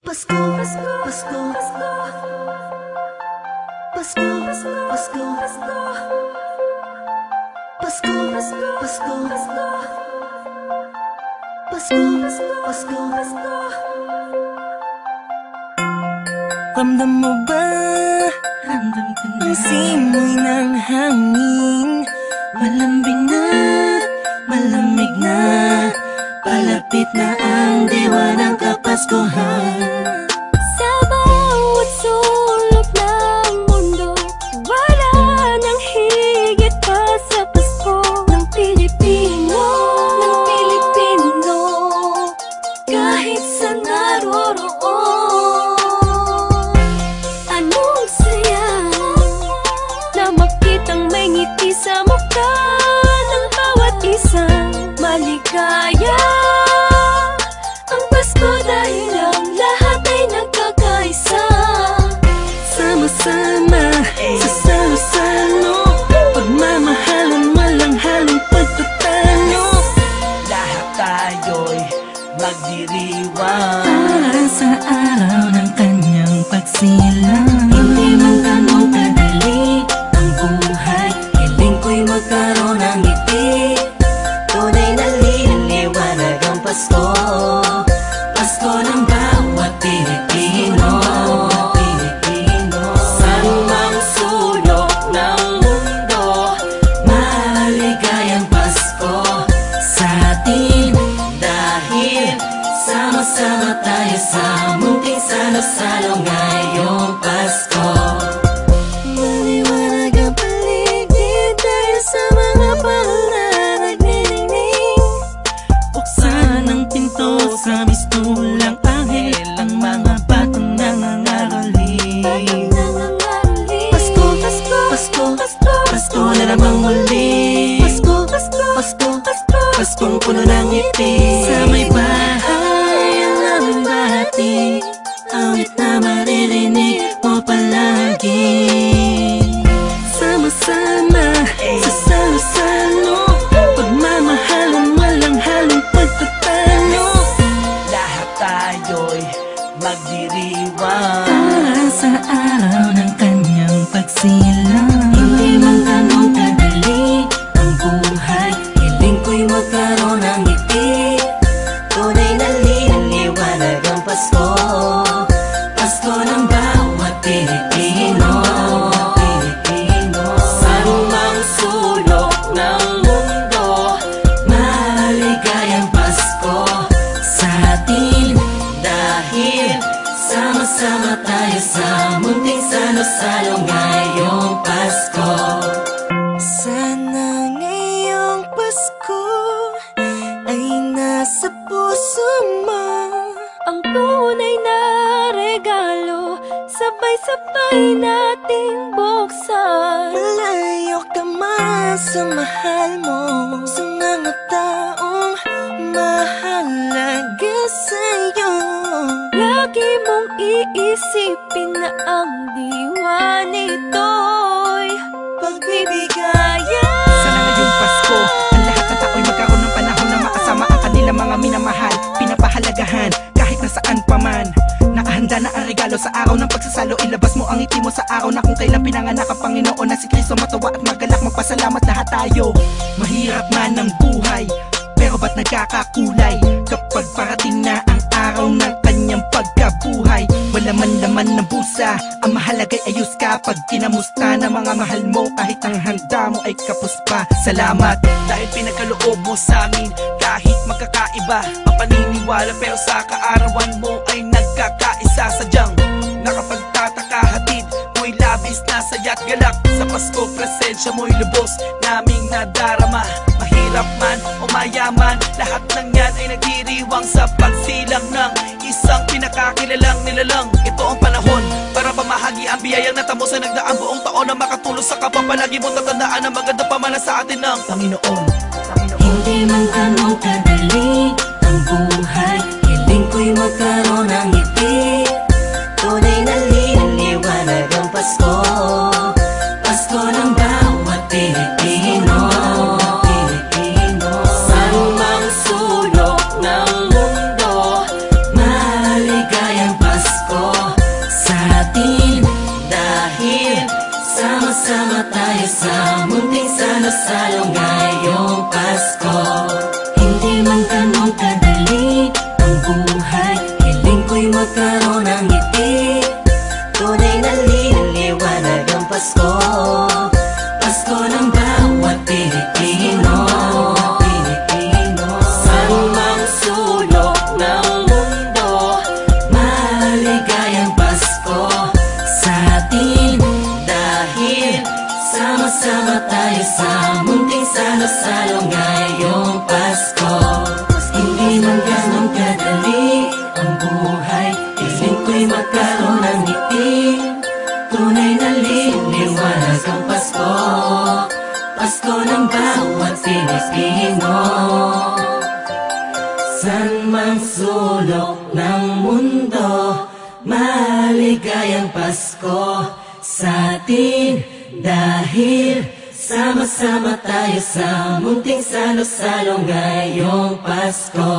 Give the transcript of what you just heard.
Pasko, Pasko, Pasko, Pasko, Pasko, Pasko, Pasko, Pasko, Pasko, Pasko, Pasko, Pasko, Pasko. Ramdam mo ba? Ramdam ko na ang simoy ng hangin. Malambing na, malamig na, palapit na ang diwa ng Kapaskuhan. Sa bawat sulok ng mundo, wala nang higit pa sa Pasko ng Pilipino, ng Pilipino, kahit sa naroroon. Anong saya na makitang may ngiti sa mukha ng bawat isang maligaya. Ang Pasko dahil ang lahat ay nagkakaisa. Sama-sama sa salo-salo, pagmamahalan walang halong pagtatalo. Lahat tayo'y magdiriwang Para sa araw ng kanyang pagsilang. Hindi man ganun kadali ang buhay, hiling ko'y magkaroon ng ngiti. Tunay na liwanag ang Pasko, Pasko ng bawat Pilipino. Saan mang sulok ng mundo, Maligayang Pasko sa atin, dahil sama-sama tayo sa munting salo-salo ngayong Pasko. Maliwanag ang paligid dahil sa mga parol na nagniningning. Buksan ang pinto sa mistulang anghel, ang mga batang nangangaroling. Pasko, Pasko, Pasko, Pasko, Pasko na namang muli. Pasko, Pasko, Pasko, Pasko, Paskong puno ng ngiti. Sa may bahay ang aming bati, awit na maririnig mo palagi. Sama-sama sa salo-salo, pagmamahalan walang halong pagtatalo. lahat tayo'y magdiriwang Para sa araw ng kanyang pagsilang. Hindi man ganun kadali ang buhay, hiling ko'y magkaroon ng ngiti. Tunay na liwanag ang Pasko, Pasko ng bawat Pilipino. Saan mang sulok ng mundo, Maligayang Pasko sa atin, dahil sama-sama tayo sa munting salo-salo ngayong Pasko. Sana ngayong Pasko ay nasa puso mo Ang tunay na regalo, sabay-sabay nating buksan. Malayo ka man sa mahal mo, sa mga taong mahalaga sa'yo. Lagi mong iisipin na ang diwa nito'y pagbibigayan. Sana ngayong Pasko, ang lahat ng tao'y magkaroon ng panahon na makasama ang kanilang mga minamahal, pinapahalagahan kahit nasaan pa man. Nakahanda na ang regalo sa araw ng pagsasalo, ilabas mo ang ngiti mo sa araw na kung kailan pinanganak ang Panginoon na si Kristo. Matawa at magalak, magpasalamat lahat tayo. Mahirap man ang buhay, pero ba't nagkakakulay kapag parating na ang araw ng kanyang pagkabuhay? Wala man laman ng busa, ang mahalaga'y ayos ka pag kinamusta na mga mahal mo, kahit ang handa mo ay kapos pa. Salamat dahil pinagkaloob mo sa amin. Kahit magkakaiba ang paniniwala, pero sa kaarawan mo ay nagkakaisa. Sadyang nakapagtataka, hatid mo'y labis na saya't galak. Sa Pasko, presensya mo'y lubos naming nadarama. Mahirap man o mayaman, lahat ng yan ay nagdiriwang sa pagsilang ng isang pinakakilalang nilalang. Ito ang panahon para pamahagi ang biyayang natamo sa nagdaang buong taon, na makatulong sa kapwa. Palagi mo tatandaan ang maganda pamana sa atin ng Panginoon. Hindi man ganun kadali ang buhay, hiling ko'y magkaroon ng ngiti. Tunay na liwanag ang Pasko, Pasko ng bawat Pilipino. Saan mang sulok ng mundo, Maligayang Pasko Sama-sama tayo sa munting salo-salo ngayong Pasko. Hindi man ganun kadali ang buhay, hiling ko'y magkaroon ng ngiti. Tunay na liliwanag ang Pasko, Pasko ng bawat Pilipino. Saan mang sulok ng mundo, maligayang Pasko sa atin. Dahil sama-sama tayo sa munting salo-salo ngayong Pasko. Hindi man ganun kadali ang buhay, hiling ko'y magkaroon ng ngiti. Tunay na liliwanag ang Pasko, Pasko ng bawat Pilipino. San mang sulok ng mundo, maligayang Pasko sa atin. Dahil sama-sama tayo sa munting salo-salo ngayong Pasko.